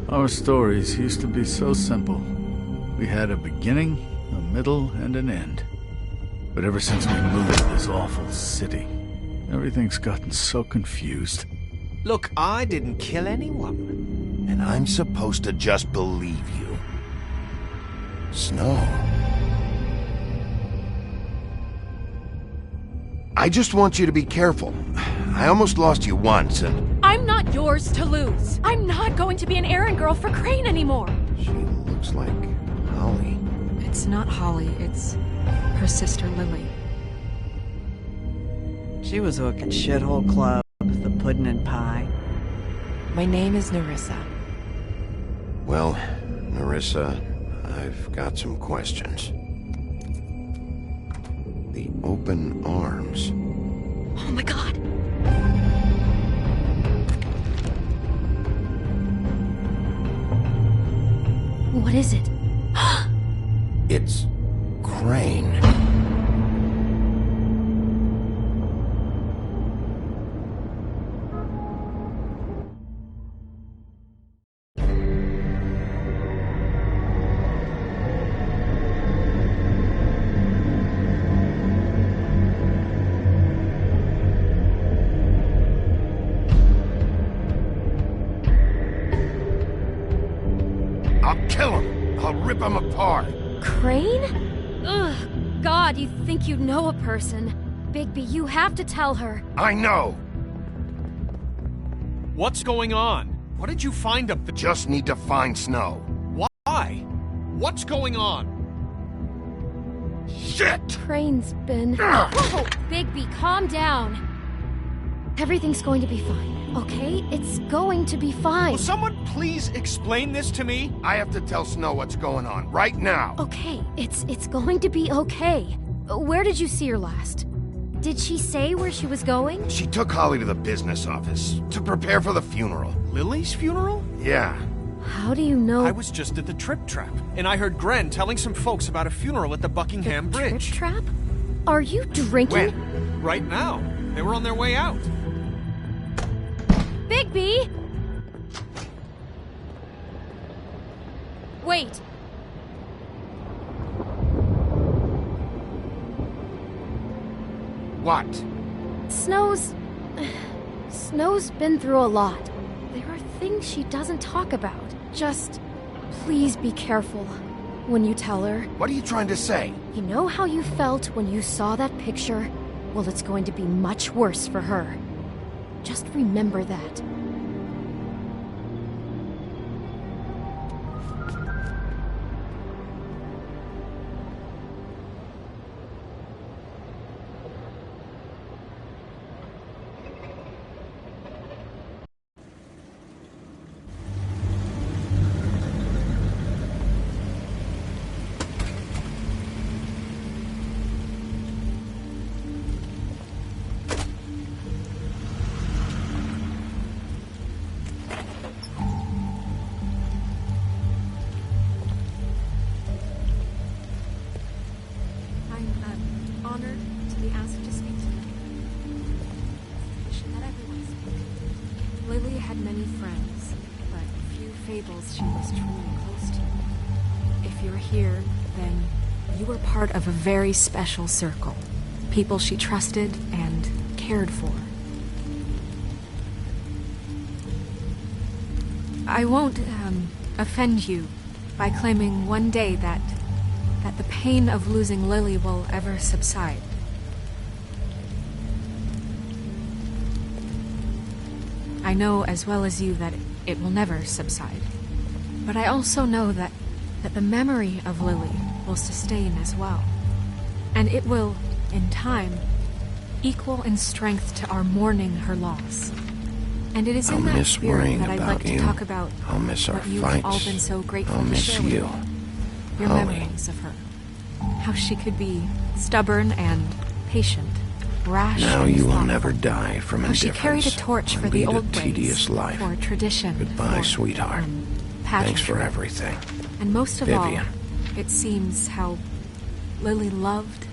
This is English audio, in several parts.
Our stories used to be so simple. We had a beginning, a middle, and an end. But ever since we moved to this awful city, everything's gotten so confused. Look, I didn't kill anyone. And I'm supposed to just believe you. Snow. I just want you to be careful. I almost lost you once, and... I'm not yours to lose. I'm not going to be an errand girl for Crane anymore. She looks like Holly. It's not Holly, it's her sister Lily. She was hooked at Shithole Club, the Puddin' and Pie. My name is Nerissa. Well, Nerissa, I've got some questions. The open arms. Oh my god. What is it? It's Crane. I'll kill him! I'll rip him apart! Crane? Ugh. God, you think you know a person. Bigby, you have to tell her. I know! What's going on? What did you find up there? Just need to find Snow. Why? What's going on? Shit! Crane's been... Whoa! Bigby, calm down. Everything's going to be fine, okay? It's going to be fine. Will someone please explain this to me? I have to tell Snow what's going on, right now! Okay, it's going to be okay. Where did you see her last? Did she say where she was going? She took Holly to the business office to prepare for the funeral. Lily's funeral? Yeah. How do you know? I was just at the Trip Trap, and I heard Gren telling some folks about a funeral at the Buckingham Bridge. Trip Trap? Are you drinking? When? Right now. They were on their way out. Bigby! Wait. What? Snow's been through a lot. There are things she doesn't talk about. Just please be careful when you tell her. What are you trying to say? You know how you felt when you saw that picture? Well, it's going to be much worse for her. Just remember that. Honored to be asked to speak to you. That everyone speak. Lily had many friends, but few fables she was truly close to. If you're here, then you were part of a very special circle. People she trusted and cared for. I won't offend you by claiming one day that the pain of losing Lily will ever subside. I know as well as you that it will never subside. But I also know that the memory of Lily will sustain as well. And it will, in time, equal in strength to our mourning her loss. And it is in that spirit that I'd like to talk about what you've all been so grateful to share with me. Your memories of her. How she could be stubborn and patient. brash. Now and you will thoughtful. never die from How she indifference. carried a torch or for the lead old a tedious ways, life. for tradition, Goodbye, for, sweetheart. Thanks for pageantry. everything. And most of Vivian. all, it seems how Lily loved,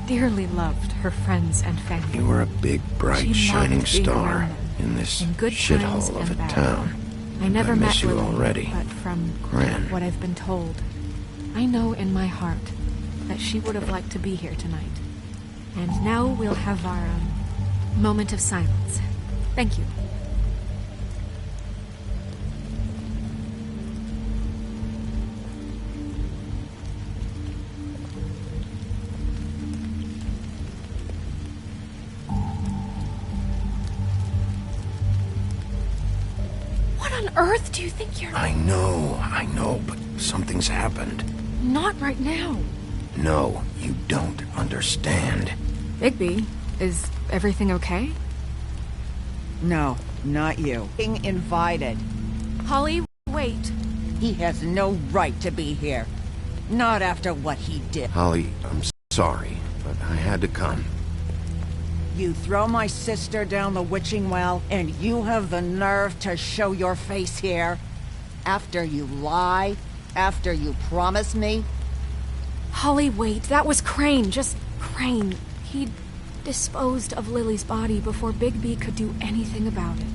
dearly loved her friends and family. You were a big, bright, She shining loved being star around them, in this in good times shithole of a and bad. town. I never I met miss you Lily, already. but from Gran. what I've been told, I know in my heart that she would have liked to be here tonight. And now we'll have our moment of silence. Thank you. What on earth do you think you're... I know, but something's happened. Not right now. No, you don't understand. Bigby, is everything okay? No, not you. Being invited. Holly, wait. He has no right to be here. Not after what he did. Holly, I'm sorry, but I had to come. You throw my sister down the witching well, and you have the nerve to show your face here? After you lie? After you promise me? Holly, wait. That was Crane. Just Crane. He'd disposed of Lily's body before Bigby could do anything about it.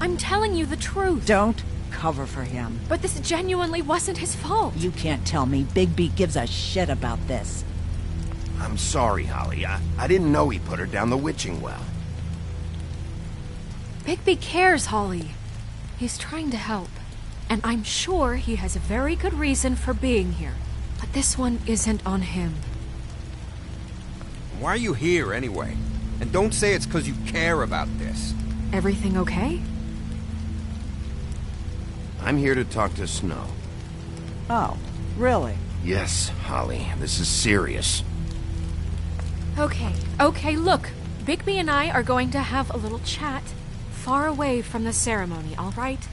I'm telling you the truth. Don't cover for him. But this genuinely wasn't his fault. You can't tell me Bigby gives a shit about this. I'm sorry, Holly. I didn't know he put her down the witching well. Bigby cares, Holly. He's trying to help. And I'm sure he has a very good reason for being here. But this one isn't on him. Why are you here, anyway? And don't say it's because you care about this. Everything okay? I'm here to talk to Snow. Oh, really? Yes, Holly, this is serious. Okay, look. Bigby and I are going to have a little chat far away from the ceremony, all right?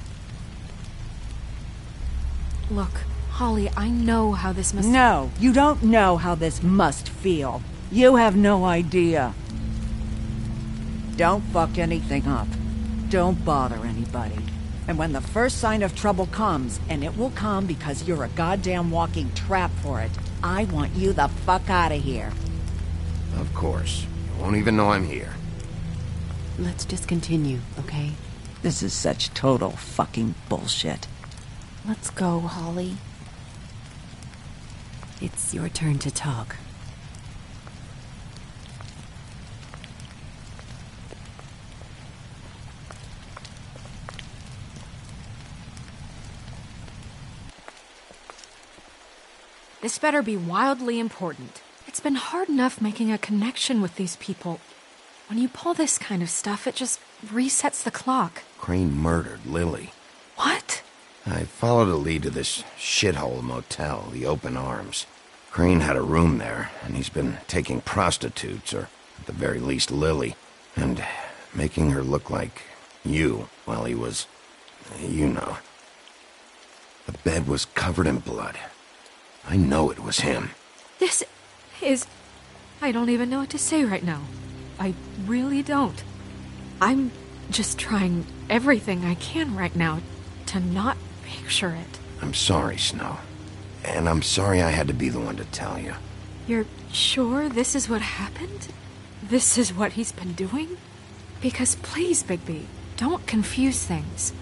Look, Holly, I know how this must... No, you don't know how this must feel. You have no idea. Don't fuck anything up. Don't bother anybody. And when the first sign of trouble comes, and it will come because you're a goddamn walking trap for it, I want you the fuck out of here. Of course. You won't even know I'm here. Let's just continue, okay? This is such total fucking bullshit. Let's go, Holly. It's your turn to talk. This better be wildly important. It's been hard enough making a connection with these people. When you pull this kind of stuff, it just resets the clock. Crane murdered Lily. What? I followed a lead to this shithole motel, the Open Arms. Crane had a room there, and he's been taking prostitutes, or at the very least Lily, and making her look like you while he was, you know. The bed was covered in blood. I know it was him. This is... I don't even know what to say right now. I really don't. I'm just trying everything I can right now to not picture it. I'm sorry, Snow. And I'm sorry I had to be the one to tell you. You're sure this is what happened? This is what he's been doing? Because please, Bigby, don't confuse things.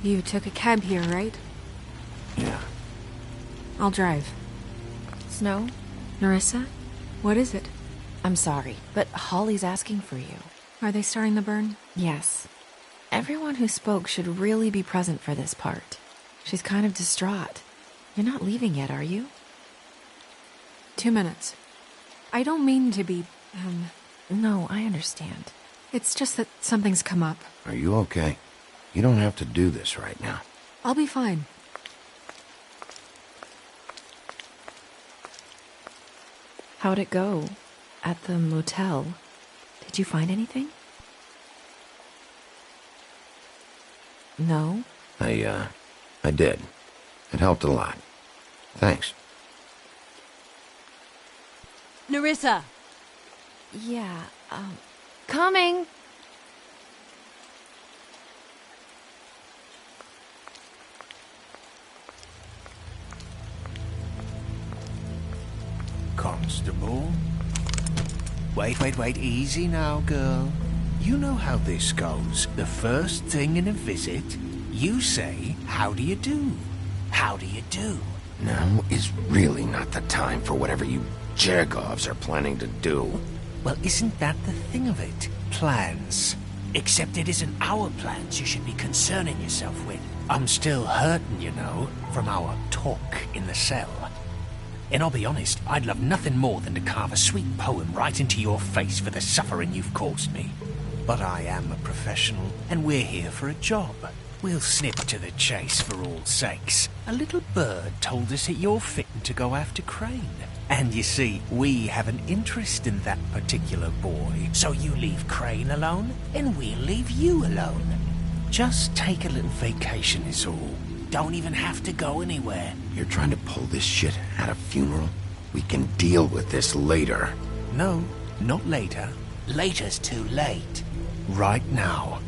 You took a cab here, right? Yeah. I'll drive. Snow, Nerissa? What is it? I'm sorry, but Holly's asking for you. Are they starting the burn? Yes. Everyone who spoke should really be present for this part. She's kind of distraught. You're not leaving yet, are you? 2 minutes. I don't mean to be, No, I understand. It's just that something's come up. Are you okay? You don't have to do this right now. I'll be fine. How'd it go? At the motel? Did you find anything? No? I I did. It helped a lot. Thanks. Nerissa! Yeah, Coming! Constable? Wait, easy now, girl. You know how this goes. The first thing in a visit, you say, how do you do? How do you do? Now is really not the time for whatever you Jergovs are planning to do. Well, isn't that the thing of it? Plans. Except it isn't our plans you should be concerning yourself with. I'm still hurting, you know, from our talk in the cell. And I'll be honest, I'd love nothing more than to carve a sweet poem right into your face for the suffering you've caused me. But I am a professional, and we're here for a job. We'll snip to the chase for all sakes. A little bird told us that you're fitting to go after Crane. And you see, we have an interest in that particular boy. So you leave Crane alone, and we'll leave you alone. Just take a little vacation is all. Don't even have to go anywhere. You're trying to pull this shit at a funeral? We can deal with this later. No, not later. Later's too late. Right now.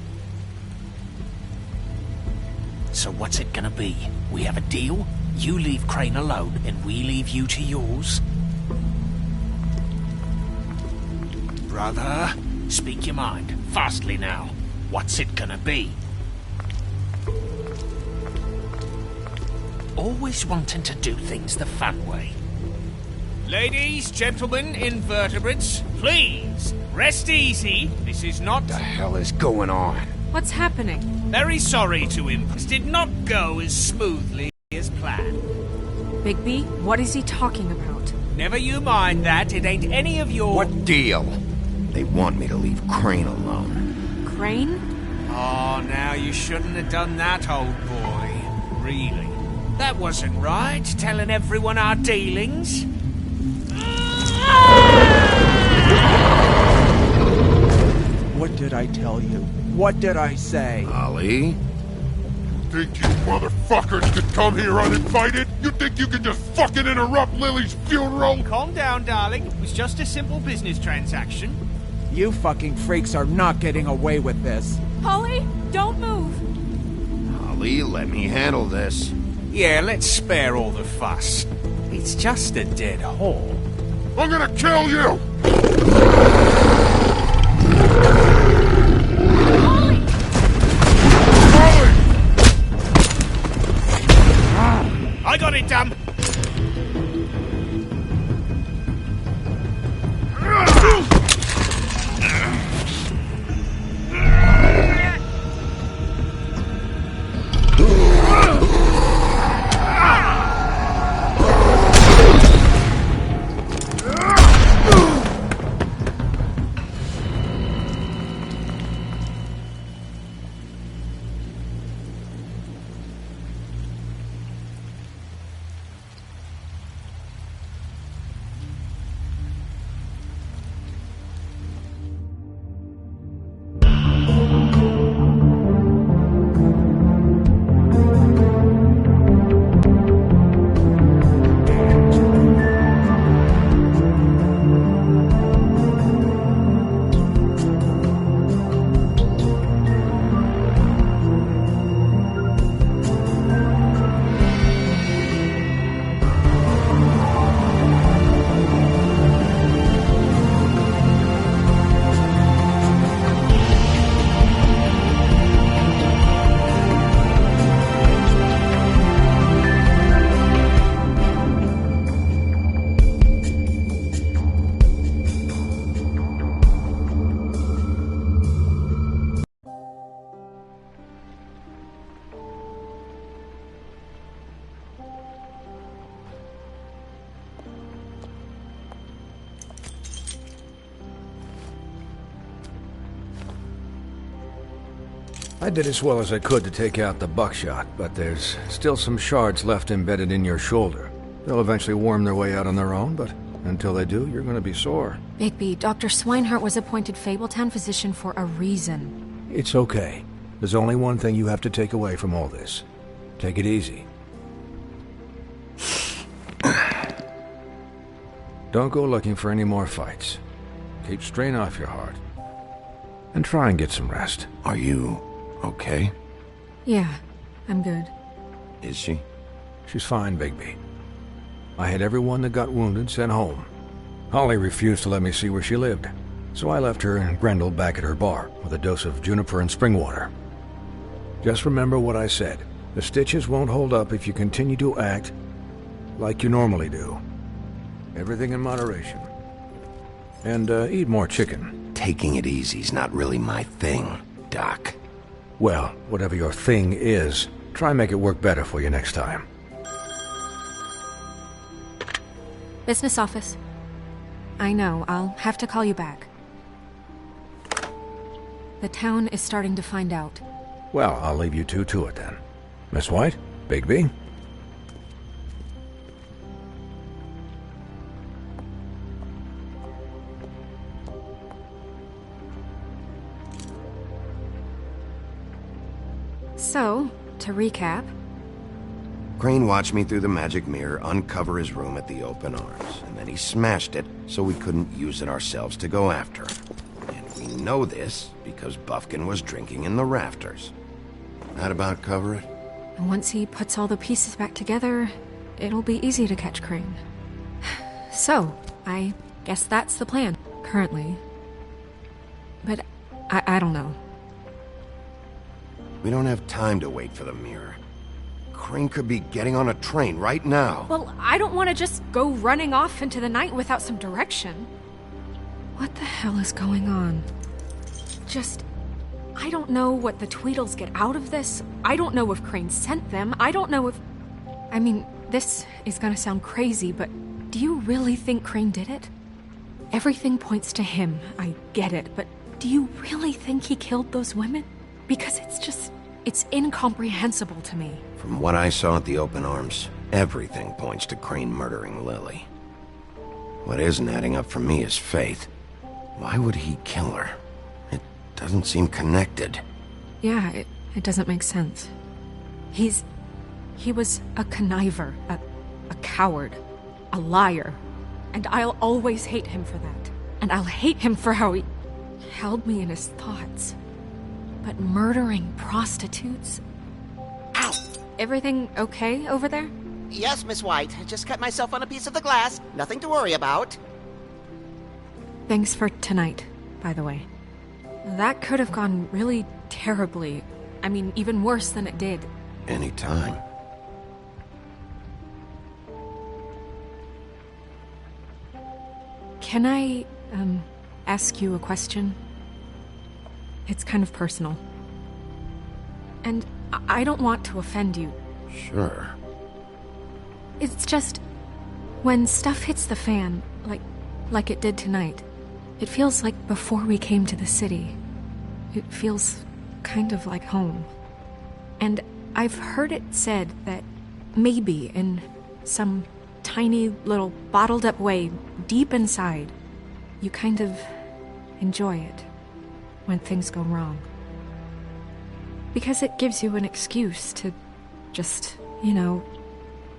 So what's it gonna be? We have a deal? You leave Crane alone, and we leave you to yours? Brother, speak your mind. Fastly now. What's it gonna be? Always wanting to do things the fun way. Ladies, gentlemen, invertebrates, please, rest easy. This is not... What the hell is going on? What's happening? Very sorry to impose. Did not go as smoothly as planned. Bigby, what is he talking about? Never you mind that. It ain't any of your... What deal? They want me to leave Crane alone. Crane? Oh, now you shouldn't have done that, old boy. Really. That wasn't right, telling everyone our dealings. What did I tell you? What did I say? Ollie? Think you motherfuckers could come here uninvited? You think you can just fucking interrupt Lily's funeral? Calm down, darling. It was just a simple business transaction. You fucking freaks are not getting away with this. Polly, don't move! Ollie, let me handle this. Yeah, let's spare all the fuss. It's just a dead whore. I'm gonna kill you! I got it, damn! I did as well as I could to take out the buckshot, but there's still some shards left embedded in your shoulder. They'll eventually worm their way out on their own, but until they do, you're gonna be sore. Bigby, Dr. Swinehart was appointed Fabletown physician for a reason. It's okay. There's only one thing you have to take away from all this. Take it easy. Don't go looking for any more fights. Keep strain off your heart. And try and get some rest. Are you okay? Yeah, I'm good. Is she? She's fine, Bigby. I had everyone that got wounded sent home. Holly refused to let me see where she lived, so I left her and Grendel back at her bar with a dose of juniper and spring water. Just remember what I said. The stitches won't hold up if you continue to act like you normally do. Everything in moderation. And eat more chicken. Taking it easy's not really my thing, Doc. Well, whatever your thing is, try and make it work better for you next time. Business office. I know, I'll have to call you back. The town is starting to find out. Well, I'll leave you two to it then. Miss White? Bigby? So, to recap... Crane watched me through the magic mirror uncover his room at the Open Arms, and then he smashed it so we couldn't use it ourselves to go after him. And we know this because Bufkin was drinking in the rafters. That about cover it? And once he puts all the pieces back together, it'll be easy to catch Crane. So, I guess that's the plan, currently. But I don't know. We don't have time to wait for the mirror. Crane could be getting on a train right now. Well, I don't want to just go running off into the night without some direction. What the hell is going on? I don't know what the Tweedles get out of this. I don't know if Crane sent them. I don't know if... I mean, this is gonna sound crazy, but do you really think Crane did it? Everything points to him, I get it, but do you really think he killed those women? Because it's incomprehensible to me. From what I saw at the Open Arms, everything points to Crane murdering Lily. What isn't adding up for me is Faith. Why would he kill her? It doesn't seem connected. Yeah, it doesn't make sense. He was a conniver, a coward, a liar. And I'll always hate him for that. And I'll hate him for how he held me in his thoughts. But murdering prostitutes? Ow! Everything okay over there? Yes, Miss White. Just cut myself on a piece of the glass. Nothing to worry about. Thanks for tonight, by the way. That could have gone really terribly. I mean, even worse than it did. Anytime. Can I, ask you a question? It's kind of personal. And I don't want to offend you. Sure. It's just... when stuff hits the fan, like it did tonight, it feels like before we came to the city. It feels kind of like home. And I've heard it said that maybe in some tiny little bottled up way deep inside, you kind of enjoy it when things go wrong. Because it gives you an excuse to just,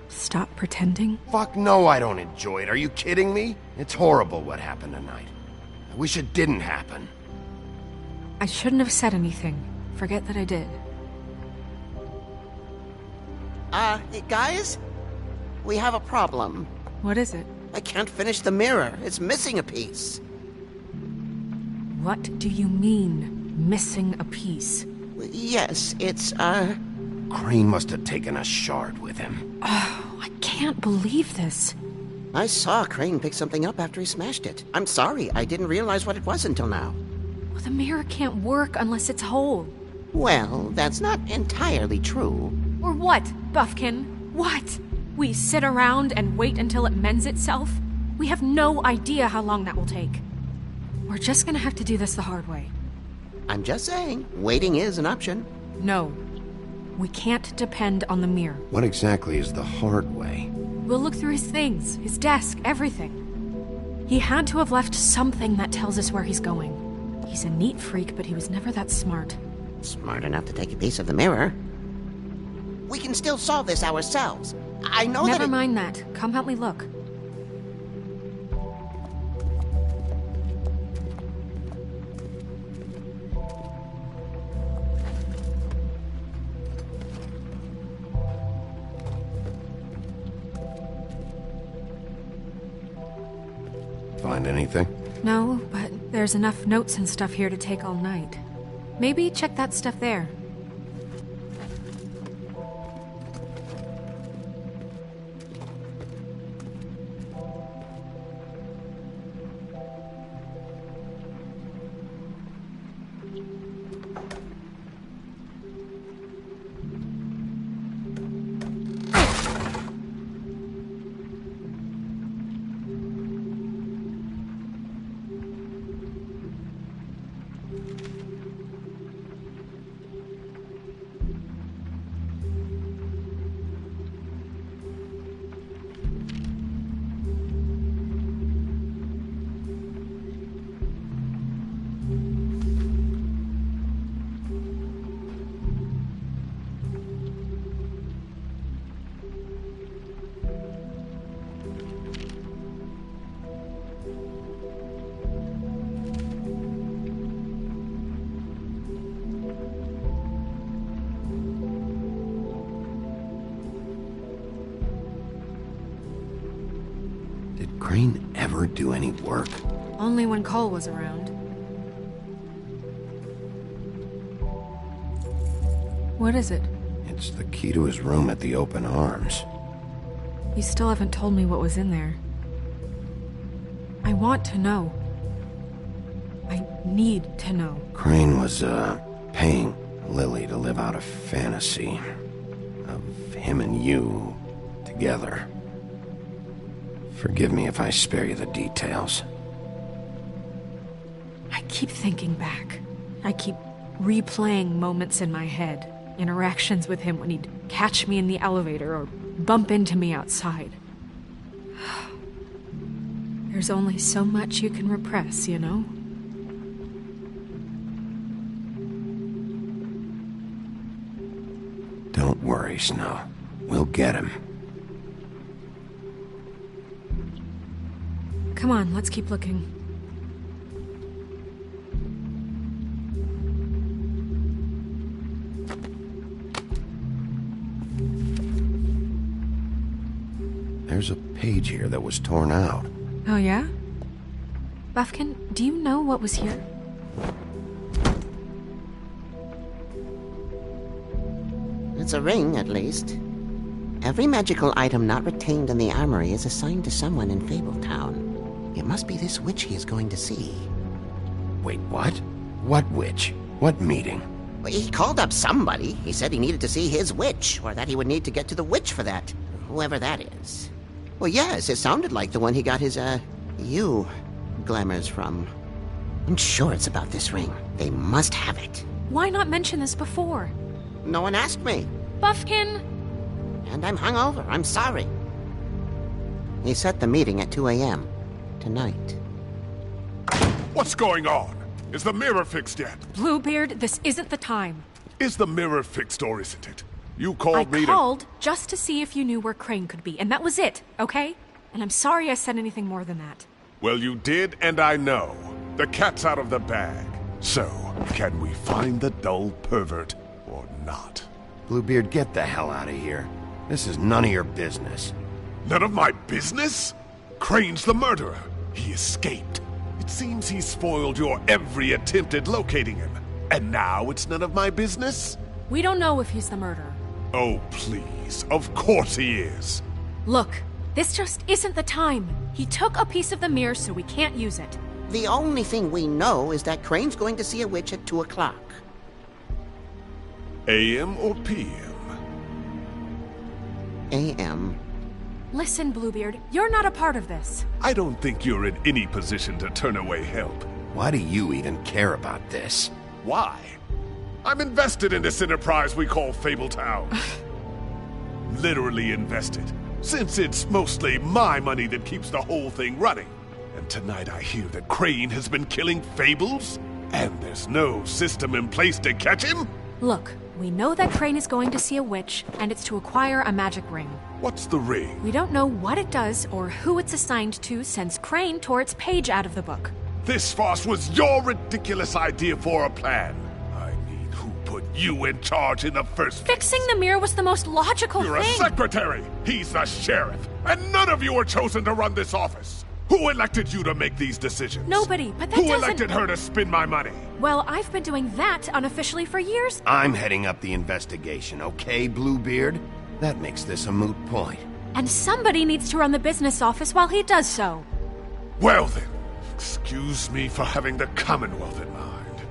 stop pretending. Fuck no, I don't enjoy it. Are you kidding me? It's horrible what happened tonight. I wish it didn't happen. I shouldn't have said anything. Forget that I did. Guys? We have a problem. What is it? I can't finish the mirror. It's missing a piece. What do you mean, missing a piece? Yes, it's, Crane must have taken a shard with him. Oh, I can't believe this. I saw Crane pick something up after he smashed it. I'm sorry, I didn't realize what it was until now. Well, the mirror can't work unless it's whole. Well, that's not entirely true. Or what, Buffkin? What? We sit around and wait until it mends itself? We have no idea how long that will take. We're just gonna have to do this the hard way. I'm just saying, waiting is an option. No. We can't depend on the mirror. What exactly is the hard way? We'll look through his things, his desk, everything. He had to have left something that tells us where he's going. He's a neat freak, but he was never that smart. Smart enough to take a piece of the mirror. We can still solve this ourselves. I know Never mind that. Come help me look. Find anything? No, but there's enough notes and stuff here to take all night. Maybe check that stuff there. Did Crane ever do any work? Only when Cole was around. What is it? It's the key to his room at the Open Arms. You still haven't told me what was in there. I want to know. I need to know. Crane was, paying Lily to live out a fantasy of him and you together. Forgive me if I spare you the details. I keep thinking back. I keep replaying moments in my head. Interactions with him when he'd catch me in the elevator or bump into me outside. There's only so much you can repress, you know? Don't worry, Snow. We'll get him. Come on, let's keep looking. There's a page here that was torn out. Oh, yeah? Buffkin, do you know what was here? It's a ring, at least. Every magical item not retained in the armory is assigned to someone in Fabletown. It must be this witch he is going to see. Wait, what? What witch? What meeting? Well, he called up somebody. He said he needed to see his witch, or that he would need to get to the witch for that. Whoever that is. Well, yes, it sounded like the one he got his, you glamours from. I'm sure it's about this ring. They must have it. Why not mention this before? No one asked me. Buffkin! And I'm hungover. I'm sorry. He set the meeting at 2 a.m. tonight. What's going on? Is the mirror fixed yet? Bluebeard, this isn't the time. Is the mirror fixed or isn't it? You called me I called just to see if you knew where Crane could be, and that was it, okay? And I'm sorry I said anything more than that. Well, you did, and I know. The cat's out of the bag. So, can we find the dull pervert or not? Bluebeard, get the hell out of here. This is none of your business. None of my business? Crane's the murderer. He escaped. It seems he spoiled your every attempt at locating him. And now it's none of my business? We don't know if he's the murderer. Oh, please. Of course he is. Look, this just isn't the time. He took a piece of the mirror, so we can't use it. The only thing we know is that Crane's going to see a witch at 2 o'clock. AM or PM? AM. Listen, Bluebeard, you're not a part of this. I don't think you're in any position to turn away help. Why do you even care about this? Why? I'm invested in this enterprise we call Fabletown. Literally invested, since it's mostly my money that keeps the whole thing running. And tonight I hear that Crane has been killing Fables, and there's no system in place to catch him? Look, We know that Crane is going to see a witch, and it's to acquire a magic ring. What's the ring? We don't know what it does or who it's assigned to since Crane tore its page out of the book. This farce was your ridiculous idea for a plan. I mean, who put you in charge in the first place? Fixing the mirror was the most logical You're thing. a secretary. He's the sheriff. And none of you were chosen to run this office. Who elected you to make these decisions? Nobody, but that Who doesn't... elected her to spend my money? Well, I've been doing that unofficially for years. I'm heading up the investigation, okay, Bluebeard? That makes this a moot point. And somebody needs to run the business office while he does so. Well then, excuse me for having the Commonwealth in mind.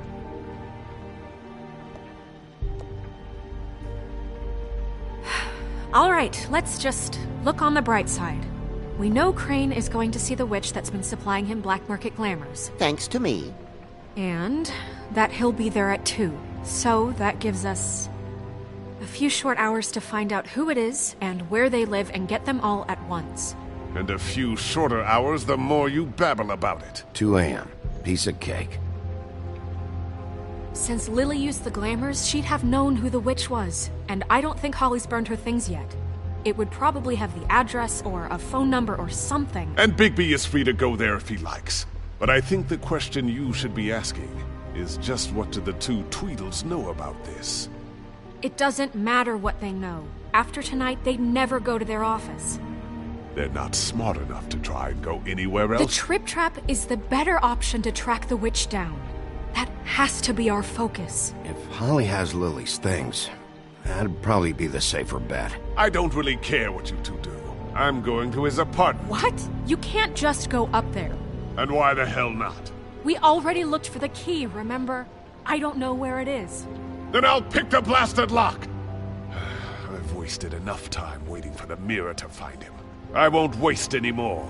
All right, let's just look on the bright side. We know Crane is going to see the witch that's been supplying him black market glamours. Thanks to me. And that he'll be there at 2. So that gives us a few short hours to find out who it is and where they live and get them all at once. And a few shorter hours the more you babble about it. 2 a.m. Piece of cake. Since Lily used the glamours, she'd have known who the witch was. And I don't think Holly's burned her things yet. It would probably have the address or a phone number or something. And Bigby is free to go there if he likes. But I think the question you should be asking is just what do the 2 Tweedles know about this? It doesn't matter what they know. After tonight, they'd never go to their office. They're not smart enough to try and go anywhere else. The Trip Trap is the better option to track the witch down. That has to be our focus. If Holly has Lily's things, that'd probably be the safer bet. I don't really care what you 2 do. I'm going to his apartment. What? You can't just go up there. And why the hell not? We already looked for the key, remember? I don't know where it is. Then I'll pick the blasted lock! I've wasted enough time waiting for the mirror to find him. I won't waste any more.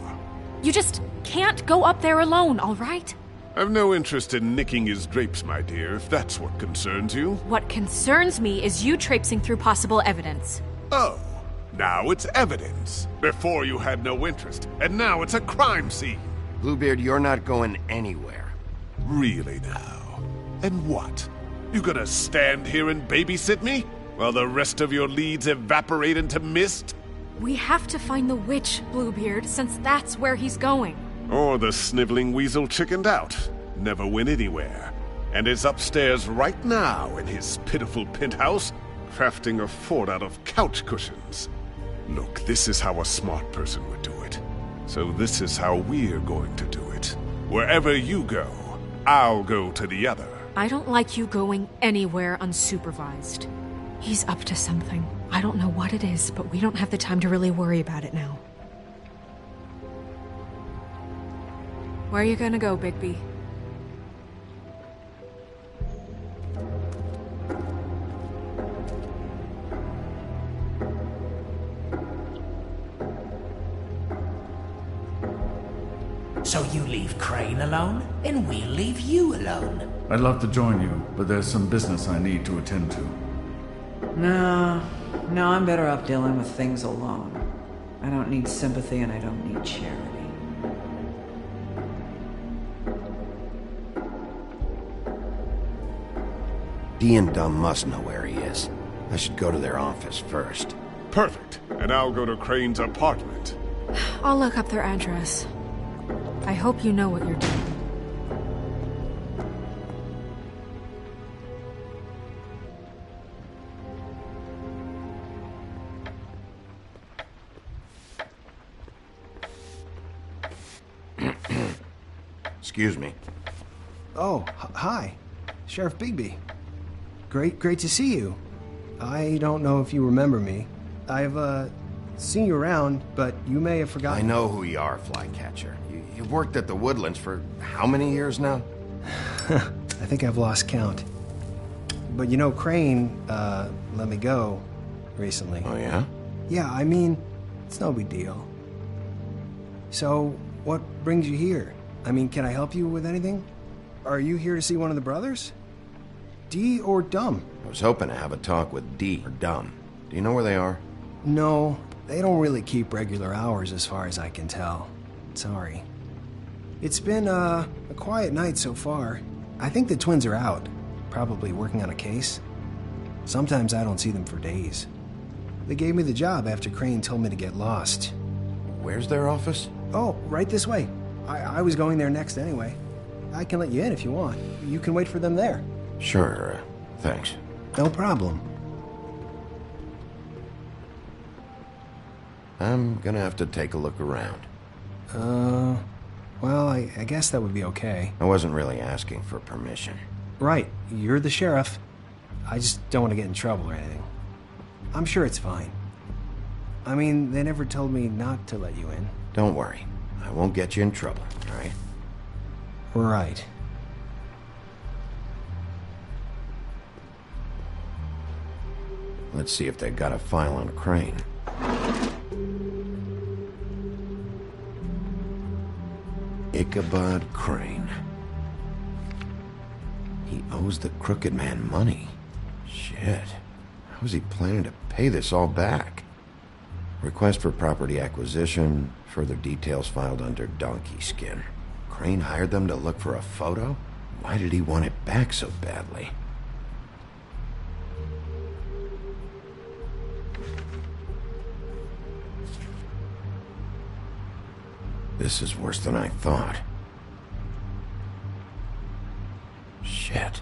You just can't go up there alone, all right? I've no interest in nicking his drapes, my dear, if that's what concerns you. What concerns me is you traipsing through possible evidence. Oh, now it's evidence. Before you had no interest, and now it's a crime scene. Bluebeard, you're not going anywhere. Really now? And what? You gonna stand here and babysit me? While the rest of your leads evaporate into mist? We have to find the witch, Bluebeard, since that's where he's going. Or the sniveling weasel chickened out, never went anywhere, and is upstairs right now in his pitiful penthouse, crafting a fort out of couch cushions. Look, this is how a smart person would do it. So this is how we're going to do it. Wherever you go, I'll go to the other. I don't like you going anywhere unsupervised. He's up to something. I don't know what it is, but we don't have the time to really worry about it now. Where are you gonna go, Bigby? So you leave Crane alone, and we'll leave you alone. I'd love to join you, but there's some business I need to attend to. No, I'm better off dealing with things alone. I don't need sympathy and I don't need charity. Dee and Dumb must know where he is. I should go to their office first. Perfect. And I'll go to Crane's apartment. I'll look up their address. I hope you know what you're doing. Excuse me. Oh, hi. Sheriff Bigby. Great to see you. I don't know if you remember me. I've, seen you around, but you may have forgotten. I know who you are, Flycatcher. You've worked at the Woodlands for how many years now? I think I've lost count. But you know, Crane, let me go recently. Oh, yeah? Yeah, I mean, it's no big deal. So, what brings you here? I mean, can I help you with anything? Are you here to see one of the brothers? Dee or Dumb? I was hoping to have a talk with Dee or Dumb. Do you know where they are? No, they don't really keep regular hours as far as I can tell. Sorry. It's been, a quiet night so far. I think the twins are out, probably working on a case. Sometimes I don't see them for days. They gave me the job after Crane told me to get lost. Where's their office? Oh, right this way. I was going there next anyway. I can let you in if you want. You can wait for them there. Sure, thanks. No problem. I'm gonna have to take a look around. Well, I guess that would be okay. I wasn't really asking for permission. Right, you're the sheriff. I just don't want to get in trouble or anything. I'm sure it's fine. I mean, they never told me not to let you in. Don't worry. I won't get you in trouble, all right? Right. Let's see if they got a file on Crane. Ichabod Crane. He owes the Crooked Man money. Shit. How is he planning to pay this all back? Request for property acquisition. Further details filed under Donkey Skin. Crane hired them to look for a photo? Why did he want it back so badly? This is worse than I thought. Shit.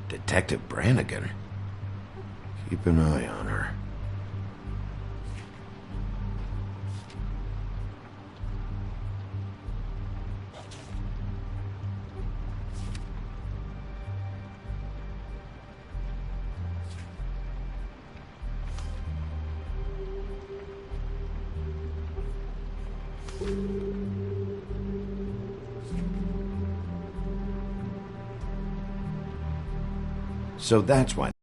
Detective Brannigan? Keep an eye on her. So that's why